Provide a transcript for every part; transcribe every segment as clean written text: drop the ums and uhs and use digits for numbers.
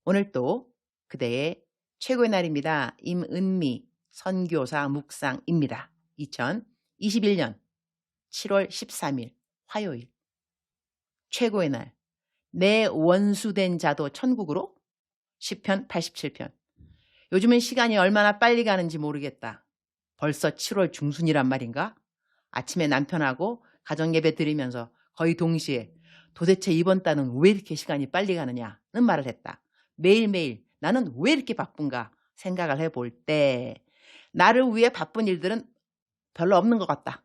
오늘 또 그대의 최고의 날입니다. 임은미 선교사 묵상입니다. 2021년 7월 13일 화요일. 최고의 날. 내 원수된 자도 천국으로? 시편 87편. 요즘은 시간이 얼마나 빨리 가는지 모르겠다. 벌써 7월 중순이란 말인가? 아침에 남편하고 가정예배 드리면서 거의 동시에 도대체 이번 달은 왜 이렇게 시간이 빨리 가느냐는 말을 했다. 매일매일 나는 왜 이렇게 바쁜가 생각을 해볼 때 나를 위해 바쁜 일들은 별로 없는 것 같다.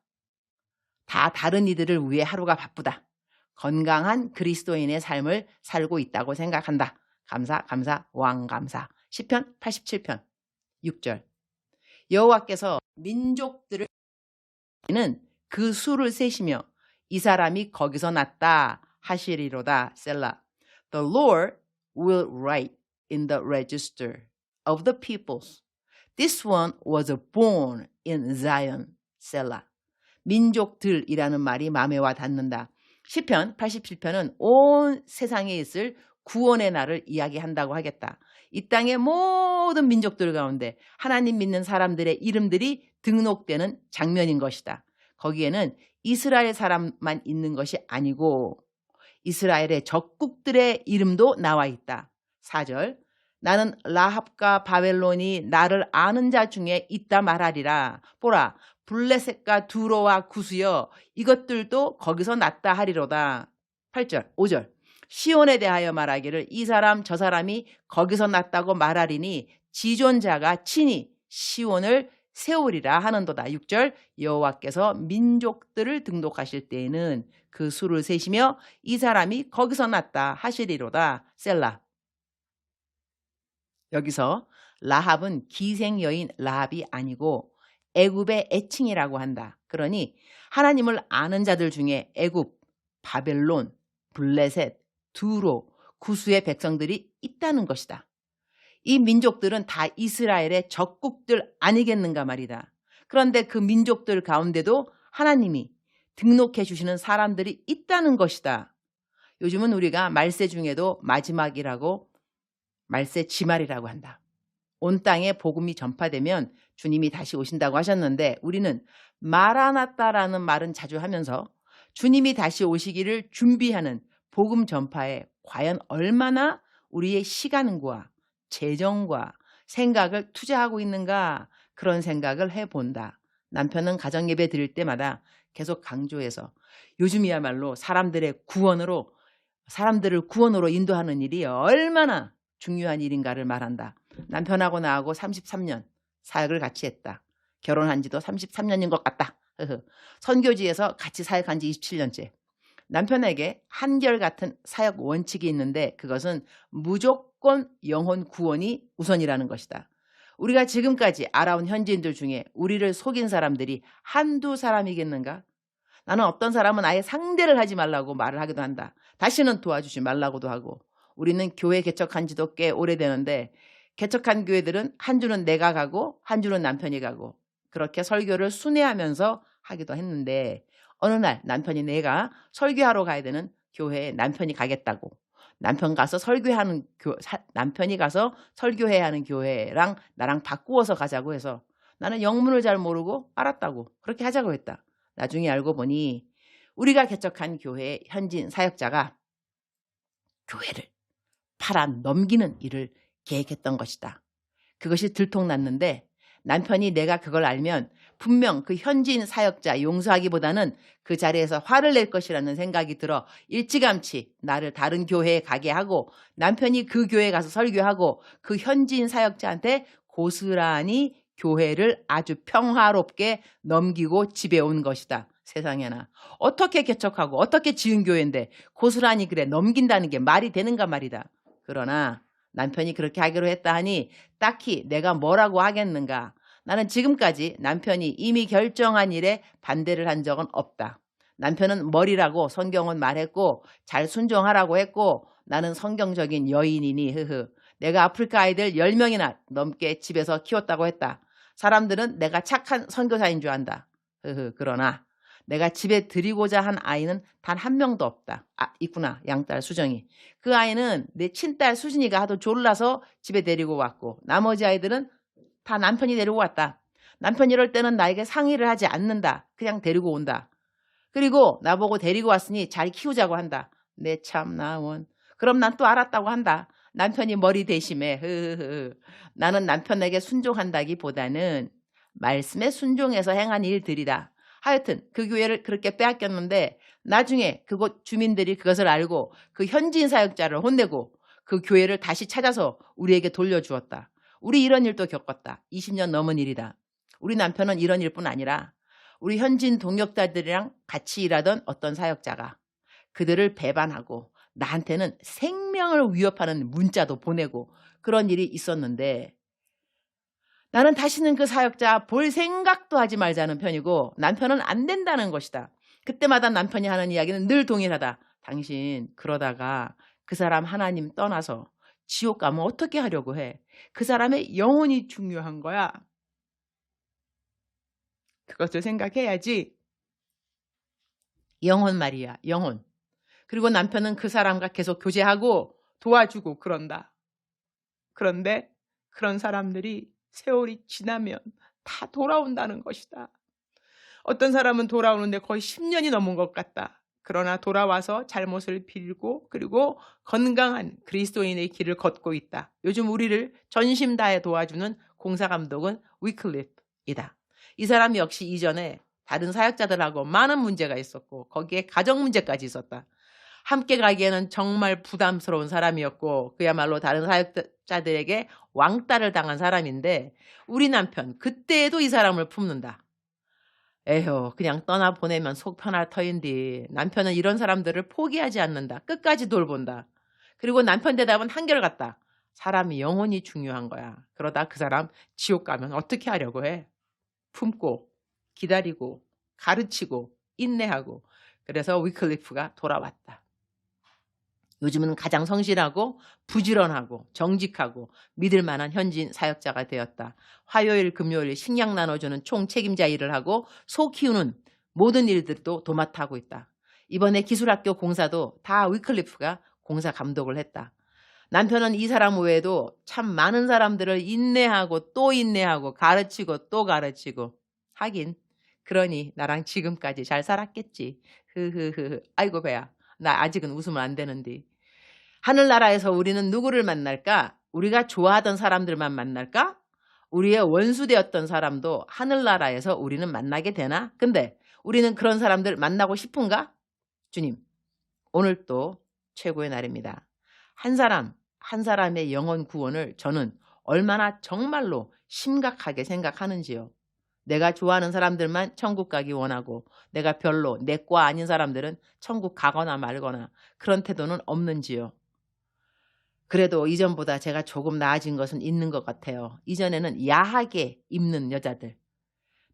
다 다른 이들을 위해 하루가 바쁘다. 건강한 그리스도인의 삶을 살고 있다고 생각한다. 감사 왕감사. 시편 87편 6절. 여호와께서 민족들을 그 수를 세시며 이 사람이 거기서 났다 하시리로다. 셀라. The Lord will write in the register of the peoples. This one was born in Zion. 셀라. 민족들이라는 말이 마음에 와 닿는다. 시편 87편은 온 세상에 있을 구원의 날을 이야기한다고 하겠다. 이 땅의 모든 민족들 가운데 하나님 믿는 사람들의 이름들이 등록되는 장면인 것이다. 거기에는 이스라엘 사람만 있는 것이 아니고 이스라엘의 적국들의 이름도 나와 있다. 4절. 나는 라합과 바벨론이 나를 아는 자 중에 있다 말하리라. 보라, 블레셋과 두로와 구스여 이것들도 거기서 났다 하리로다. 8절, 5절. 시온에 대하여 말하기를 이 사람 저 사람이 거기서 났다고 말하리니 지존자가 친히 시온을 세우리라 하는도다. 6절. 여호와께서 민족들을 등록하실 때에는 그 수를 세시며 이 사람이 거기서 났다 하시리로다. 셀라. 여기서 라합은 기생 여인 라합이 아니고 애굽의 애칭이라고 한다. 그러니 하나님을 아는 자들 중에 애굽, 바벨론, 블레셋, 두로, 구스의 백성들이 있다는 것이다. 이 민족들은 다 이스라엘의 적국들 아니겠는가 말이다. 그런데 그 민족들 가운데도 하나님이 등록해 주시는 사람들이 있다는 것이다. 요즘은 우리가 말세 중에도 마지막이라고 말세 지말이라고 한다. 온 땅에 복음이 전파되면 주님이 다시 오신다고 하셨는데 우리는 마라나타라는 말은 자주 하면서 주님이 다시 오시기를 준비하는 복음 전파에 과연 얼마나 우리의 시간과 재정과 생각을 투자하고 있는가 그런 생각을 해본다. 남편은 가정예배 드릴 때마다 계속 강조해서 요즘이야말로 사람들을 구원으로 인도하는 일이 얼마나 중요한 일인가를 말한다. 남편하고 나하고 33년 사역을 같이 했다. 결혼한 지도 33년인 것 같다. 선교지에서 같이 사역한 지 27년째. 남편에게 한결같은 사역 원칙이 있는데 그것은 무조건 영혼 구원이 우선이라는 것이다. 우리가 지금까지 알아온 현지인들 중에 우리를 속인 사람들이 한두 사람이겠는가? 나는 어떤 사람은 아예 상대를 하지 말라고 말을 하기도 한다. 다시는 도와주지 말라고도 하고. 우리는 교회 개척한 지도 꽤 오래되는데 개척한 교회들은 한 주는 내가 가고 한 주는 남편이 가고 그렇게 설교를 순회하면서 하기도 했는데 어느 날 남편이 내가 설교하러 가야 되는 교회에 남편이 가겠다고 남편이 가서 설교해야 하는 교회랑 나랑 바꾸어서 가자고 해서 나는 영문을 잘 모르고 알았다고 그렇게 하자고 했다. 나중에 알고 보니 우리가 개척한 교회의 현지인 사역자가 교회를 팔아 넘기는 일을 계획했던 것이다. 그것이 들통났는데 남편이 내가 그걸 알면 분명 그 현지인 사역자 용서하기보다는 그 자리에서 화를 낼 것이라는 생각이 들어 일찌감치 나를 다른 교회에 가게 하고 남편이 그 교회에 가서 설교하고 그 현지인 사역자한테 고스란히 교회를 아주 평화롭게 넘기고 집에 온 것이다. 세상에나 어떻게 개척하고 어떻게 지은 교회인데 고스란히 그래 넘긴다는 게 말이 되는가 말이다. 그러나 남편이 그렇게 하기로 했다 하니 딱히 내가 뭐라고 하겠는가. 나는 지금까지 남편이 이미 결정한 일에 반대를 한 적은 없다. 남편은 머리라고 성경은 말했고 잘 순종하라고 했고 나는 성경적인 여인이니 내가 아프리카 아이들 10명이나 넘게 집에서 키웠다고 했다. 사람들은 내가 착한 선교사인 줄 안다. 그러나 내가 집에 들이고자 한 아이는 단 한 명도 없다. 아, 있구나. 양딸 수정이. 그 아이는 내 친딸 수진이가 하도 졸라서 집에 데리고 왔고 나머지 아이들은 다 남편이 데리고 왔다. 남편이 이럴 때는 나에게 상의를 하지 않는다. 그냥 데리고 온다. 그리고 나보고 데리고 왔으니 잘 키우자고 한다. 내 참 나원. 그럼 난 또 알았다고 한다. 남편이 머리 대심해. 흐흐흐. 나는 남편에게 순종한다기보다는 말씀에 순종해서 행한 일들이다. 하여튼 그 교회를 그렇게 빼앗겼는데 나중에 그곳 주민들이 그것을 알고 그 현지인 사역자를 혼내고 그 교회를 다시 찾아서 우리에게 돌려주었다. 우리 이런 일도 겪었다. 20년 넘은 일이다. 우리 남편은 이런 일뿐 아니라 우리 현지인 동역자들이랑 같이 일하던 어떤 사역자가 그들을 배반하고 나한테는 생명을 위협하는 문자도 보내고 그런 일이 있었는데 나는 다시는 그 사역자 볼 생각도 하지 말자는 편이고 남편은 안 된다는 것이다. 그때마다 남편이 하는 이야기는 늘 동일하다. 당신 그러다가 그 사람 하나님 떠나서 지옥 가면 어떻게 하려고 해? 그 사람의 영혼이 중요한 거야. 그것을 생각해야지. 영혼 말이야. 영혼. 그리고 남편은 그 사람과 계속 교제하고 도와주고 그런다. 그런데 그런 사람들이 세월이 지나면 다 돌아온다는 것이다. 어떤 사람은 돌아오는데 거의 10년이 넘은 것 같다. 그러나 돌아와서 잘못을 빌고 그리고 건강한 그리스도인의 길을 걷고 있다. 요즘 우리를 전심 다해 도와주는 공사감독은 위클리프이다. 이 사람 역시 이전에 다른 사역자들하고 많은 문제가 있었고 거기에 가정 문제까지 있었다. 함께 가기에는 정말 부담스러운 사람이었고 그야말로 다른 사역자들에게 왕따를 당한 사람인데 우리 남편 그때에도 이 사람을 품는다. 에휴 그냥 떠나보내면 속 편할 터인데 남편은 이런 사람들을 포기하지 않는다. 끝까지 돌본다. 그리고 남편 대답은 한결같다. 사람이 영혼이 중요한 거야. 그러다 그 사람 지옥 가면 어떻게 하려고 해? 품고 기다리고 가르치고 인내하고 그래서 위클리프가 돌아왔다. 요즘은 가장 성실하고 부지런하고 정직하고 믿을 만한 현지인 사역자가 되었다. 화요일 금요일 식량 나눠주는 총책임자 일을 하고 소 키우는 모든 일들도 도맡아 하고 있다. 이번에 기술학교 공사도 다 위클리프가 공사 감독을 했다. 남편은 이 사람 외에도 참 많은 사람들을 인내하고 또 인내하고 가르치고 또 가르치고 하긴 그러니 나랑 지금까지 잘 살았겠지. 흐흐흐. 아이고 배야. 나 아직은 웃으면 안 되는데. 하늘나라에서 우리는 누구를 만날까? 우리가 좋아하던 사람들만 만날까? 우리의 원수되었던 사람도 하늘나라에서 우리는 만나게 되나? 근데 우리는 그런 사람들 만나고 싶은가? 주님, 오늘 또 최고의 날입니다. 한 사람, 한 사람의 영혼 구원을 저는 얼마나 정말로 심각하게 생각하는지요. 내가 좋아하는 사람들만 천국 가기 원하고 내가 별로 내 과 아닌 사람들은 천국 가거나 말거나 그런 태도는 없는지요. 그래도 이전보다 제가 조금 나아진 것은 있는 것 같아요. 이전에는 야하게 입는 여자들.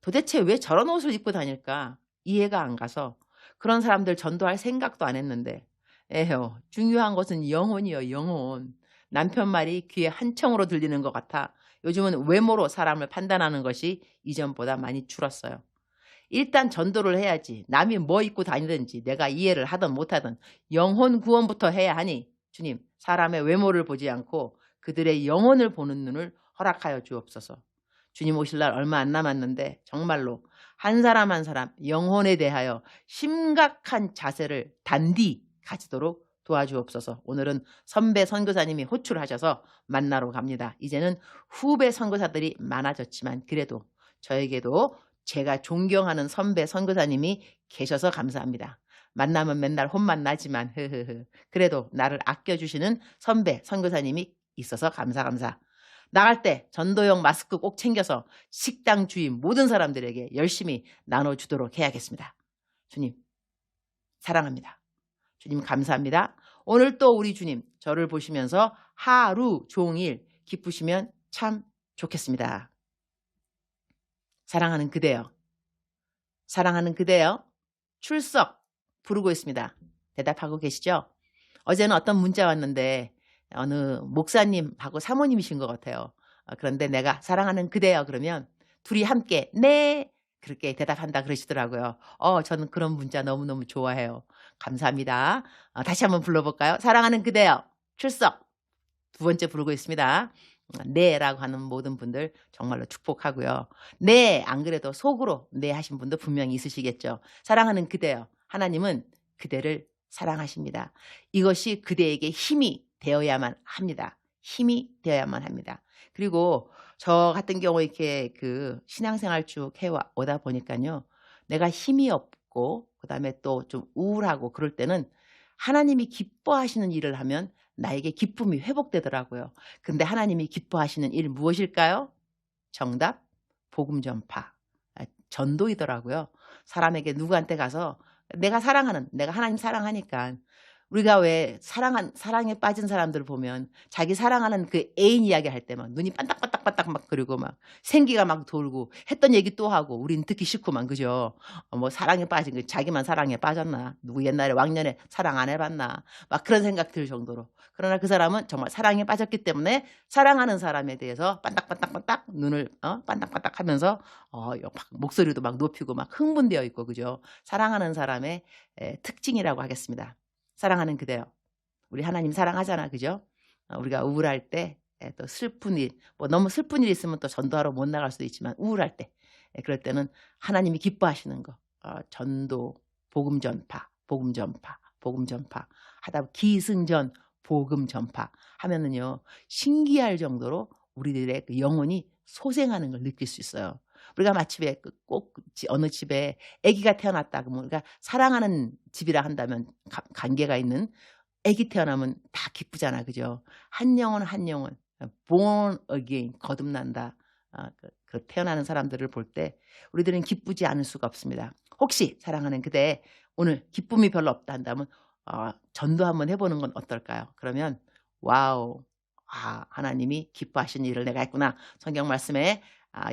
도대체 왜 저런 옷을 입고 다닐까? 이해가 안 가서 그런 사람들 전도할 생각도 안 했는데 에휴 중요한 것은 영혼이요 영혼. 남편 말이 귀에 한청으로 들리는 것 같아 요즘은 외모로 사람을 판단하는 것이 이전보다 많이 줄었어요. 일단 전도를 해야지. 남이 뭐 입고 다니든지 내가 이해를 하든 못하든 영혼 구원부터 해야 하니 주님 사람의 외모를 보지 않고 그들의 영혼을 보는 눈을 허락하여 주옵소서. 주님 오실 날 얼마 안 남았는데 정말로 한 사람 한 사람 영혼에 대하여 심각한 자세를 단디 가지도록 도와주옵소서. 오늘은 선배 선교사님이 호출하셔서 만나러 갑니다. 이제는 후배 선교사들이 많아졌지만 그래도 저에게도 제가 존경하는 선배 선교사님이 계셔서 감사합니다. 만나면 맨날 혼만 나지만 그래도 나를 아껴주시는 선배 선교사님이 있어서 감사. 나갈 때 전도용 마스크 꼭 챙겨서 식당 주인 모든 사람들에게 열심히 나눠주도록 해야겠습니다. 주님 사랑합니다. 주님 감사합니다. 오늘 또 우리 주님 저를 보시면서 하루 종일 기쁘시면 참 좋겠습니다. 사랑하는 그대여. 사랑하는 그대여. 출석 부르고 있습니다. 대답하고 계시죠? 어제는 어떤 문자 왔는데 어느 목사님하고 사모님이신 것 같아요. 그런데 내가 사랑하는 그대여 그러면 둘이 함께 네 그렇게 대답한다 그러시더라고요. 저는 그런 문자 너무너무 좋아해요. 감사합니다. 다시 한번 불러볼까요? 사랑하는 그대여 출석. 두 번째 부르고 있습니다. 네라고 하는 모든 분들 정말로 축복하고요. 네, 안 그래도 속으로 네 하신 분도 분명히 있으시겠죠. 사랑하는 그대여. 하나님은 그대를 사랑하십니다. 이것이 그대에게 힘이 되어야만 합니다. 힘이 되어야만 합니다. 그리고 저 같은 경우 이렇게 그 신앙생활 쭉 오다 보니까요. 내가 힘이 없고 그다음에 또 좀 우울하고 그럴 때는 하나님이 기뻐하시는 일을 하면 나에게 기쁨이 회복되더라고요. 근데 하나님이 기뻐하시는 일 무엇일까요? 정답 복음 전파. 전도이더라고요. 사람에게 누구한테 가서 내가 하나님 사랑하니까 우리가 왜 사랑에 빠진 사람들을 보면 자기 사랑하는 그 애인 이야기할 때 막 눈이 반딱반딱반딱 막 그리고 막 생기가 막 돌고 했던 얘기 또 하고 우린 듣기 싫구만 그죠? 뭐 사랑에 빠진 거 자기만 사랑에 빠졌나? 누구 옛날에 왕년에 사랑 안 해봤나? 막 그런 생각 들 정도로. 그러나 그 사람은 정말 사랑에 빠졌기 때문에 사랑하는 사람에 대해서 반딱반딱반딱 눈을 반딱반딱하면서 목소리도 막 높이고 막 흥분되어 있고 그죠? 사랑하는 사람의 특징이라고 하겠습니다. 사랑하는 그대여. 우리 하나님 사랑하잖아. 그죠? 우리가 우울할 때 또 슬픈 일, 뭐 너무 슬픈 일 있으면 또 전도하러 못 나갈 수도 있지만 우울할 때 그럴 때는 하나님이 기뻐하시는 거. 전도, 복음 전파, 복음 전파, 복음 전파 하다 보면 기승전 복음 전파 하면은요. 신기할 정도로 우리들의 그 영혼이 소생하는 걸 느낄 수 있어요. 우리가 마침에 꼭 어느 집에 아기가 태어났다 그러면 우리가 사랑하는 집이라 한다면 관계가 있는 아기 태어나면 다 기쁘잖아. 그죠? 한 영혼 한 영혼 born again 거듭난다. 그 태어나는 사람들을 볼 때 우리들은 기쁘지 않을 수가 없습니다. 혹시 사랑하는 그대 오늘 기쁨이 별로 없다 한다면 전도 한번 해보는 건 어떨까요? 그러면 와우 하나님이 기뻐하시는 일을 내가 했구나. 성경 말씀에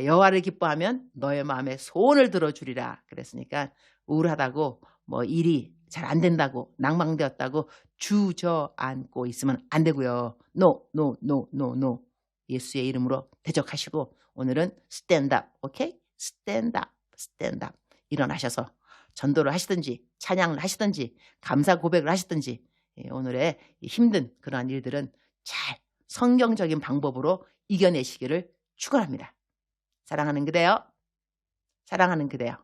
여호와를 기뻐하면 너의 마음에 소원을 들어주리라 그랬으니까 우울하다고 뭐 일이 잘 안 된다고 낭망되었다고 주저앉고 있으면 안 되고요. No, no, no, no, no. 예수의 이름으로 대적하시고 오늘은 stand up, 오케이? stand up, stand up. 일어나셔서 전도를 하시든지 찬양을 하시든지 감사 고백을 하시든지 오늘의 힘든 그러한 일들은 잘 성경적인 방법으로 이겨내시기를 축원합니다. 사랑하는 그대여, 사랑하는 그대여.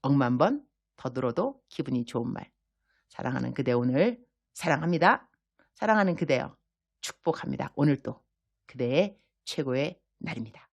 억만 번 더 들어도 기분이 좋은 말. 사랑하는 그대 오늘 사랑합니다. 사랑하는 그대여 축복합니다. 오늘도 그대의 최고의 날입니다.